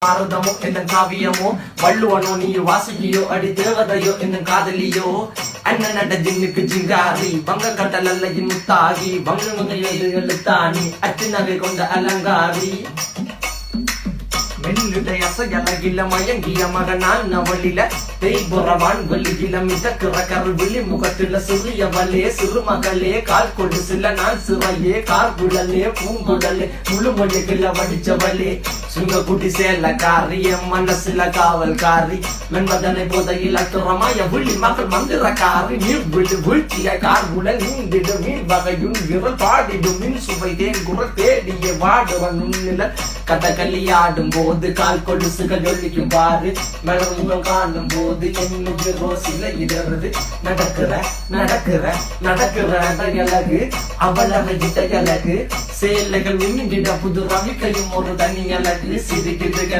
பாரதமோ என்ன காவியமோ வள்ளுவனோ நீ வாசுகியோ அடி தேவதையோ என்ன காதலியோ அண்ணன் நட ஜின்னுக்கு ஜிங்காரி வங்க கடலல்ல முத்தாகி வங்க எழுத்தாணி அச்சு நகை கொண்ட அலங்காரி மெல்லுடைய அசையலகில மயங்கிய மகனான் நவளில தேய்புறவான் வெளியில மிதக்கிற கருவிழி முகத்தில சிறியவளே சிறுமகளே கால் கொடு சில நான் சிறையே கார்குழலே பூங்குடலே முழுமொழிகள வடிச்சவளே சுங்க குட்டி சேலக்காரி என் மனசுல காவல்காரி மென்பதனை போதையில் அத்துறமாய விழி மக்கள் மந்திரக்காரி நீர் விழு வீழ்ச்சிய கார்குழல் நீந்திடு மீன் வகையுன் விரல் பாடிடும் மின் சுவை தேன் குரல் தேடிய வாடுவன் உன்னில கதகளியாடும் போது கால் கொலுசுகள் ஒழிக்கும் பாரு மலர்முகம் காணும் போது என்னுடைய ரோசில இடருது நடக்கிற நடக்கிற நடக்கிற அழகு அவளகிட்ட அழகு சேலைகள் மின்னிட புது ரவிக்கையும் ஒரு தனி அழகு சிரிக்குதுகள்